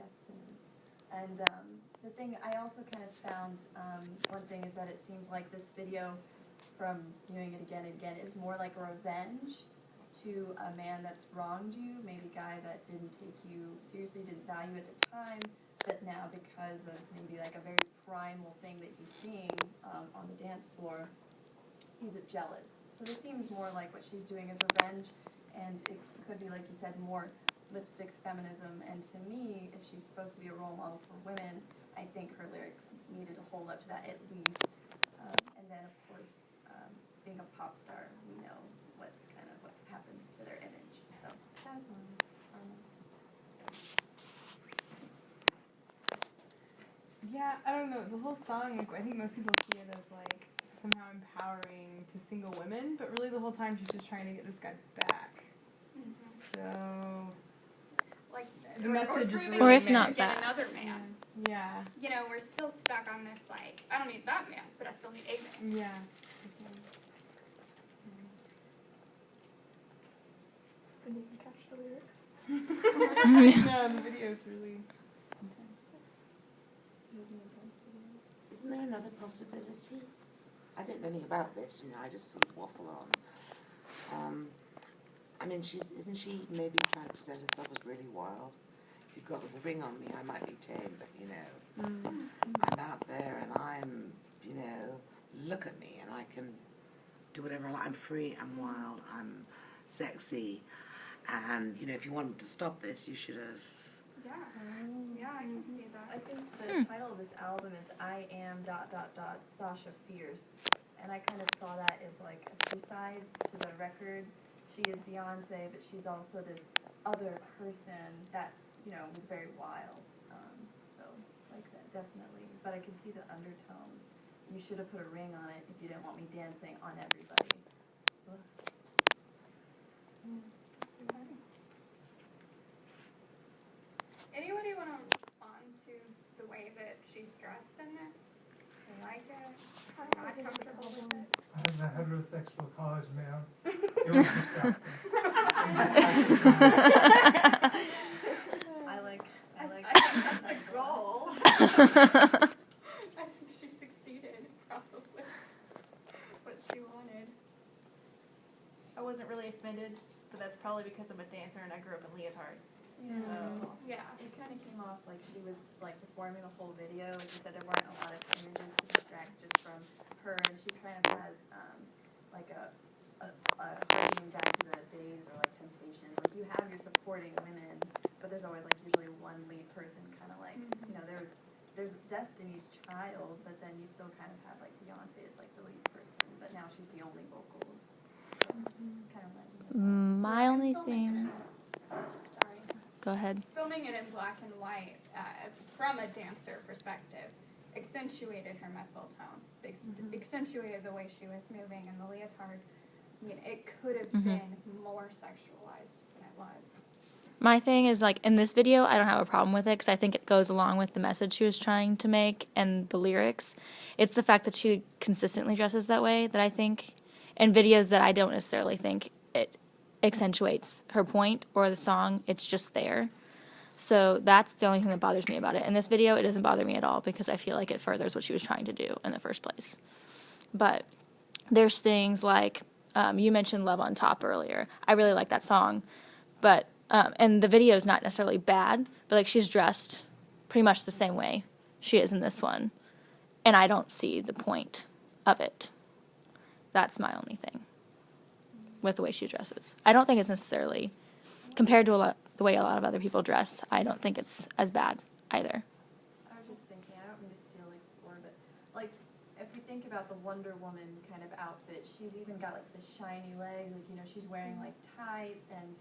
destiny. And the thing I also kind of found, one thing is that it seems like this video, from viewing it again and again, is more like a revenge to a man that's wronged you, maybe a guy that didn't take you seriously, didn't value at the time, but now because of maybe like a very primal thing that he's seeing on the dance floor, he's jealous. So this seems more like what she's doing is revenge, and it could be, like you said, more lipstick feminism. And to me, if she's supposed to be a role model for women, I think her lyrics needed to hold up to that at least. And then, of course, being a pop star, we know what's kind of what happens to their image. So that's one comments. Yeah, I don't know. The whole song, like, I think most people see it as like somehow empowering to single women, but really the whole time she's just trying to get this guy back. So, like, the message is really or if meant not to get that. another man. Yeah. You know, we're still stuck on this, like, I don't need that man, but I still need a man. Yeah. And you can catch the lyrics. No, the video is really intense. Isn't there another possibility? I don't know anything about this, I just sort of waffle on. I mean, isn't she maybe trying to present herself as really wild? If you've got the ring on me, I might be tame, but, I'm out there and I'm, look at me and I can do whatever I like. I'm free, I'm wild, I'm sexy. And, if you wanted to stop this, you should have. Yeah. Yeah, I can see that. I think the title of this album is I Am ... Sasha Fierce. And I kind of saw that as like two sides to the record. She is Beyoncé, but she's also this other person that, was very wild. So, like that, definitely. But I can see the undertones. You should have put a ring on it if you didn't want me dancing on everybody. Ugh. Anybody want to respond to the way that she's dressed in this? They like it? Not comfortable with it? As a heterosexual college male, it was distracting. I like I think that's the goal. I think she succeeded, probably. What she wanted. I wasn't really offended, but that's probably because I'm a dancer and I grew up in leotards. Yeah. So, Yeah. It kind of came off like she was like performing a whole video. Like you said, there weren't a lot of images to distract just from her, and she kind of has like a harkening back to the days or like Temptations. Like you have your supporting women, but there's always like usually one lead person, kind of like there's Destiny's Child, but then you still kind of have like Beyoncé as like the lead person, but now she's the only vocals. So, kind of like. My only Filming thing. Sorry. Go ahead. Filming it in black and white from a dancer perspective accentuated her muscle tone, accentuated the way she was moving in the leotard. I mean, it could have been more sexualized than it was. My thing is, like, in this video, I don't have a problem with it because I think it goes along with the message she was trying to make and the lyrics. It's the fact that she consistently dresses that way that I think, in videos that I don't necessarily think it accentuates her point or the song. It's just there. So that's the only thing that bothers me about it. In this video, it doesn't bother me at all because I feel like it furthers what she was trying to do in the first place. But there's things like, you mentioned Love on Top earlier. I really like that song. But, and the video is not necessarily bad, but like she's dressed pretty much the same way she is in this one. And I don't see the point of it. That's my only thing with the way she dresses. I don't think it's necessarily, compared to the way a lot of other people dress, I don't think it's as bad either. I was just thinking, I don't mean to steal like before, but like if we think about the Wonder Woman kind of outfit, she's even got like the shiny legs, like she's wearing like tights, and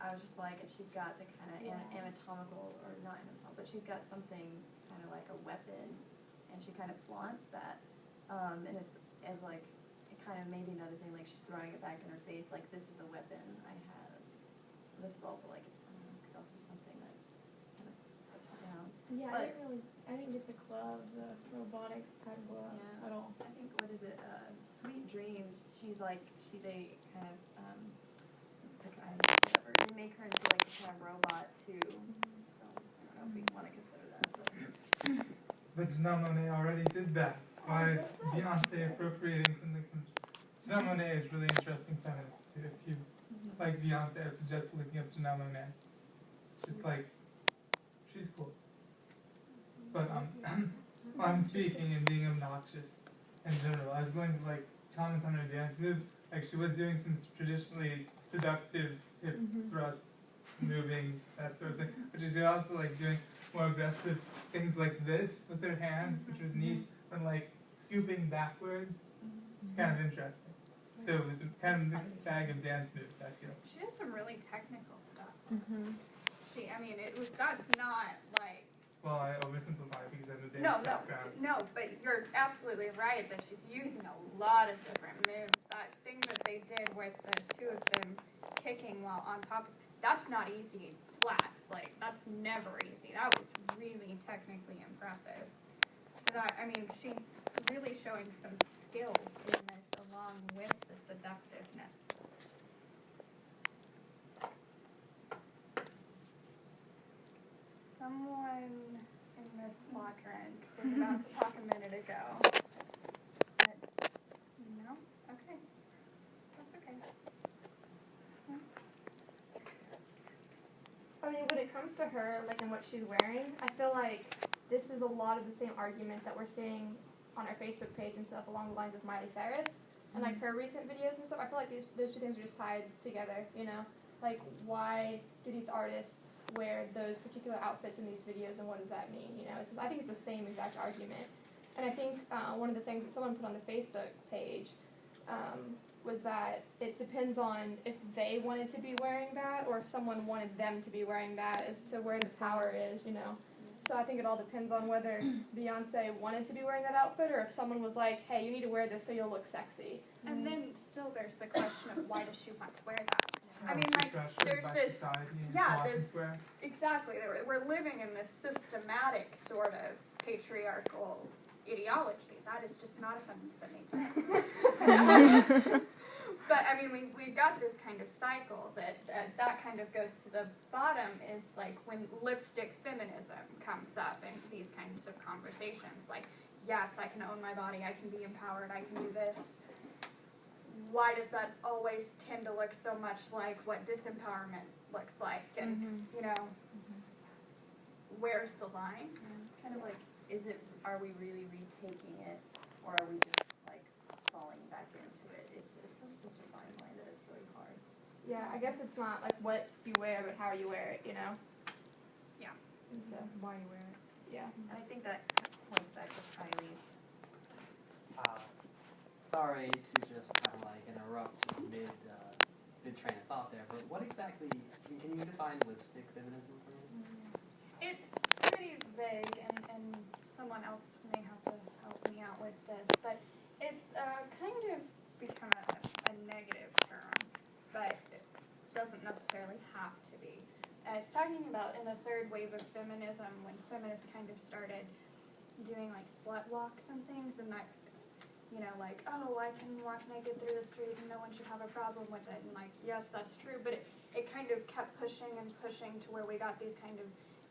I was just like, and she's got the kind of anatomical, or not anatomical, but she's got something kind of like a weapon, and she kind of flaunts that, and it's as like it kind of maybe another thing, like she's throwing it back in her face, like this is the weapon I have. This is also like could also be something that kind of puts her down. Yeah, But- I didn't get the glove, the robotic kind of glove at all. I think, what is it, Sweet Dreams, she's like, they kind of, whatever, they make her into like a kind of robot too. So, I but Janelle Monáe already did that. Why is Beyoncé appropriating something from Janelle Monáe is really interesting feminist too. If you like Beyoncé, I would suggest looking up Janelle Monáe. She's like, she's cool. But while I'm speaking and being obnoxious in general, I was going to like comment on her dance moves. Like she was doing some traditionally seductive hip thrusts, moving, that sort of thing. But she's also like doing more aggressive things like this with her hands, which was neat, and like scooping backwards. It's kind of interesting. So it was a kind of mixed bag of dance moves, I feel. She does some really technical stuff. Mm-hmm. That's not like. Well, I oversimplify because I have a dance background. No, but you're absolutely right that she's using a lot of different moves. That thing that they did with the two of them kicking while on top, that's not easy flats. Like, that's never easy. That was really technically impressive. So that, I mean, she's really showing some skill in this along with the seductiveness. Someone in this quadrant was about to talk a minute ago. But, no? Okay. That's okay. I mean, when it comes to her, like, and what she's wearing, I feel like this is a lot of the same argument that we're seeing on our Facebook page and stuff along the lines of Miley Cyrus. And, like, her recent videos and stuff, I feel like those two things are just tied together, you know? Like, why do these artists wear those particular outfits in these videos, and what does that mean, you know? I think it's the same exact argument. And I think one of the things that someone put on the Facebook page was that it depends on if they wanted to be wearing that or if someone wanted them to be wearing that as to where the power is, you know? So I think it all depends on whether Beyoncé wanted to be wearing that outfit or if someone was like, hey, you need to wear this so you'll look sexy. And then still there's the question of why does she want to wear that? I mean, She's like, pressured there's by this, society and yeah, wanting there's, to wear. exactly, we're living in this systematic sort of patriarchal ideology. That is just not a sentence that makes sense. But, I mean, we've got this kind of cycle that kind of goes to the bottom is, like, when lipstick feminism comes up in these kinds of conversations. Like, yes, I can own my body, I can be empowered, I can do this. Why does that always tend to look so much like what disempowerment looks like? And, you know, where's the line? Kind of like, are we really retaking it, or are we just like falling back into it? It's just such a fine line that it's really hard. Yeah, I guess it's not like what you wear, but how you wear it, you know? Yeah. And so, Why you wear it? yeah. And I think that points back to Kylie's. Sorry to just kind of like interrupt mid train of thought there, but what exactly, can you define lipstick feminism for me? It's pretty vague, and someone else may have to help me out with this, but it's kind of become a negative term, but it doesn't necessarily have to be. It's talking about in the third wave of feminism, when feminists kind of started doing like slut walks and things, and that, you know, like, oh, I can walk naked through the street and no one should have a problem with it. And like, yes, that's true, but it kind of kept pushing and pushing to where we got these kind of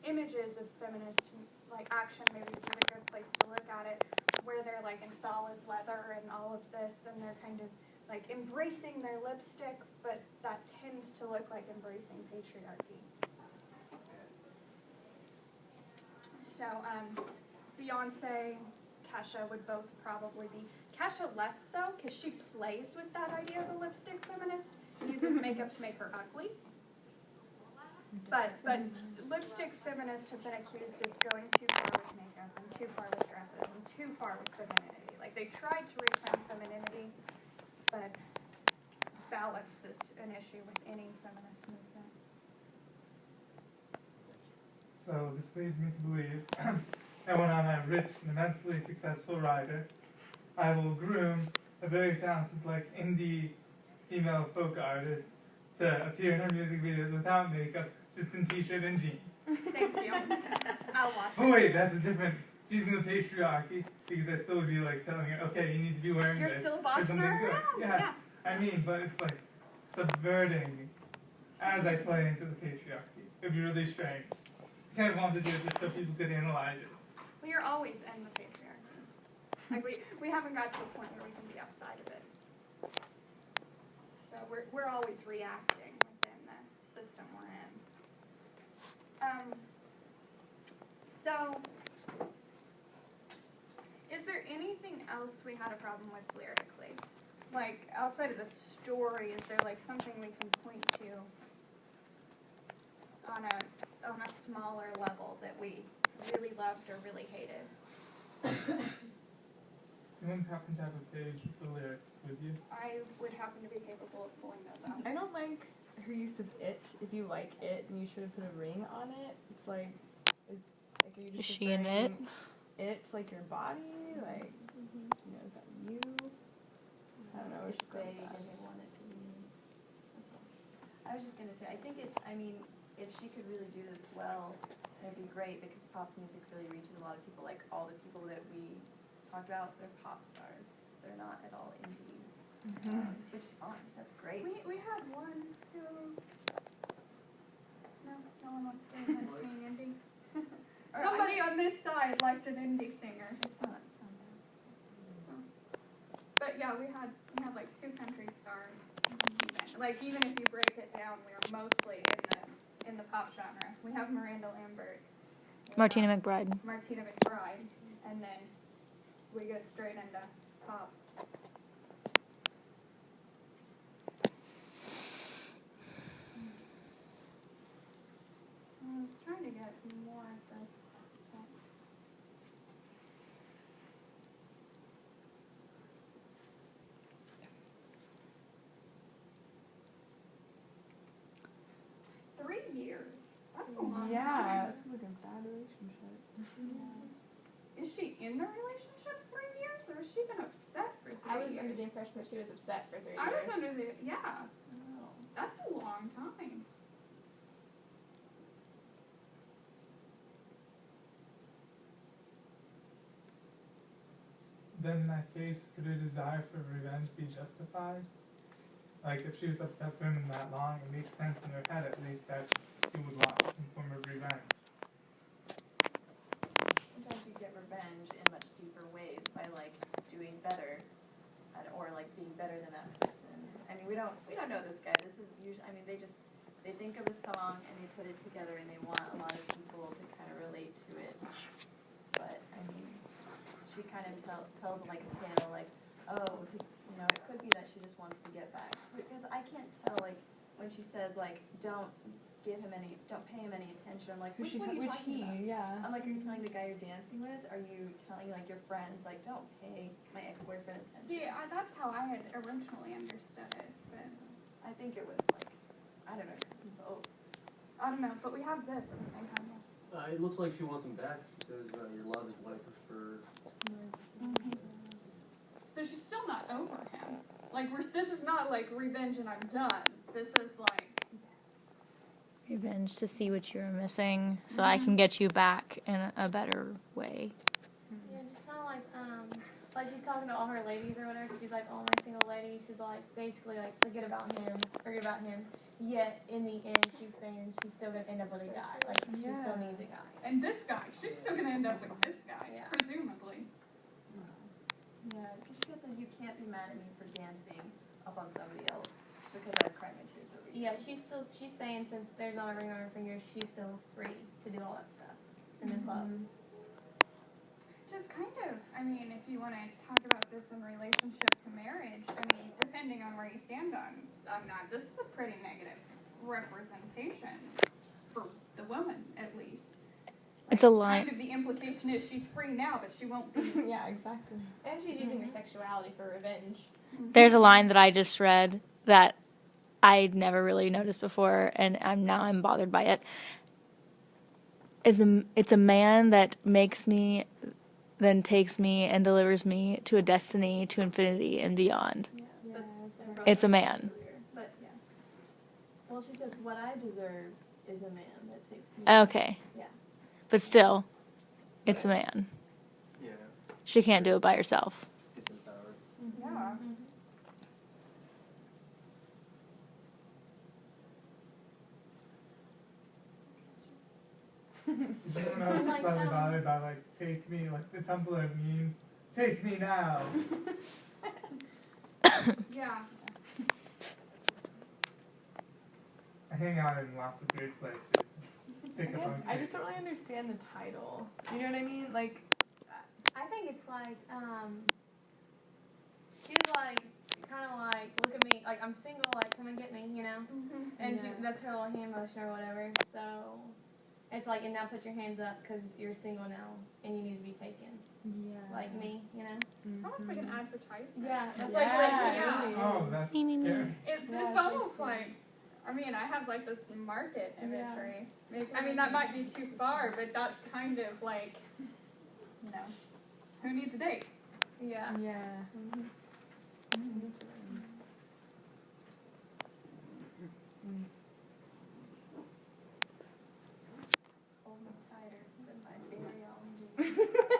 images of feminist, like, action movies is a good place to look at it, where they're like in solid leather and all of this, and they're kind of like embracing their lipstick, but that tends to look like embracing patriarchy. So, Beyoncé, Kesha would both probably be. Kesha less so, because she plays with that idea of a lipstick feminist, uses makeup to make her ugly. But lipstick feminists have been accused of going too far with makeup and too far with dresses and too far with femininity. Like, they tried to reclaim femininity, but balance is an issue with any feminist movement. So this leads me to believe that when I'm a rich and immensely successful writer, I will groom a very talented, like, indie female folk artist to appear in her music videos without makeup, just in t-shirt and jeans. Thank you. I'll watch Oh wait, that's different. It's using the patriarchy, because I still would be like telling her, okay, you need to be wearing You're this still for bossing something her good. around, Yes. yeah. I mean, but it's like subverting as I play into the patriarchy. It would be really strange. I kind of wanted to do it just so people could analyze it. We are always in the patriarchy. Like we haven't got to a point where we can be outside of it. So we're always reacting within the system we're in. So is there anything else we had a problem with lyrically? Like outside of the story, is there like something we can point to on a smaller level that we really loved or really hated? Anyone happen to have a page with the lyrics with you? I would happen to be capable of pulling those up. I don't like her use of it. If you like it, and you should have put a ring on it. It's like, are you just Is she in it? It's like your body, like, you know, is that you? I don't know. Where It's she's going vague with that. and they want it to be. That's all. I was just gonna say, I think it's, I mean, if she could really do this well, it'd be great because pop music really reaches a lot of people. Like all the people that we talked about, they're pop stars. They're not at all indie, which is fine. That's great. We had one who. No one wants to admit being indie. Somebody on this side liked an indie singer. It's not bad. But yeah, we had like 2 country stars. Like even if you break it down, we are mostly in the pop genre. We have Miranda Lambert, Martina McBride. Martina McBride, and then we go straight into pop. I was trying to get more of this. Years. That's a long Yeah, time. this is like a bad relationship. Is she in the relationship 3 years, or has she been upset for 3 years? I was under the impression that she was upset for 3 years. I was under the, yeah. That's a long time. Then in that case, could a desire for revenge be justified? Like if she was upset for him that long, it makes sense in her head at least that she would want some form of revenge. Sometimes you get revenge in much deeper ways by like doing better, or like being better than that person. I mean, we don't know this guy. This is usually, I mean, they think of a song and they put it together and they want a lot of people to kind of relate to it. But I mean, she kind of tells like a tale, like, oh, you know, it could be that she just wants to get back. Because I can't tell, like, when she says, like, don't pay him any attention. I'm like, which one are you talking about? Yeah. I'm like, are you telling the guy you're dancing with? Are you telling, like, your friends, like, don't pay my ex-boyfriend attention? See, that's how I had originally understood it, but I think it was, like, I don't know, both. I don't know, but we have this at the same time. It looks like she wants him back. She says your love is what I prefer. So she's still not over him. Like, this is not like revenge and I'm done. This is like, Revenge to see what you're missing so I can get you back in a better way. Yeah, just kind of like she's talking to all her ladies or whatever. She's like, all my single ladies. She's like, basically like, forget about him. Yet in the end, she's saying she's still gonna end up with a guy. Like she still needs a guy. and this guy, she's still gonna end up with this guy, Yeah. presumably. Yeah, because she said you can't be mad at me for dancing up on somebody else because I'm crying my tears over you. Yeah, she's saying since there's not a ring on her finger, she's still free to do all that stuff in the club. Just kind of, I mean, if you want to talk about this in relationship to marriage, I mean, depending on where you stand on that, this is a pretty negative representation for the woman, at least. It's a line. Kind of the implication is she's free now, but she won't be. Yeah, exactly. And she's using her sexuality for revenge. There's a line that I just read that I'd never really noticed before, and I'm bothered by it. It's a man that makes me, then takes me and delivers me to a destiny, to infinity and beyond. Yeah, It's a man. But, yeah. Well, she says, what I deserve is a man that takes me. Okay. Yeah. But still, it's a man. Yeah. She can't do it by herself. Disempowered. Yeah. Is anyone else Like, slightly bothered by like take me, like the Tumblr meme, take me now? Yeah. I hang out in lots of weird places. Pick up on I just don't really understand the title. You know what I mean? Like, I think it's like, she's like, kind of like, look at me, like, I'm single, like, come and get me, you know? And Yeah. that's her little hand motion or whatever, so, it's like, and now put your hands up, because you're single now, and you need to be taken, yeah. like me, you know? It's almost like an advertisement. Yeah, that's Yeah, like, yeah. it really Oh, is. that's Me, me, me. scary. It's Yeah, it's almost very like, I mean, I have like this market Yeah. imagery. I mean, that might be too far, but that's kind of like, you know, who needs a date? yeah. Yeah. Mhm. Mm, that's really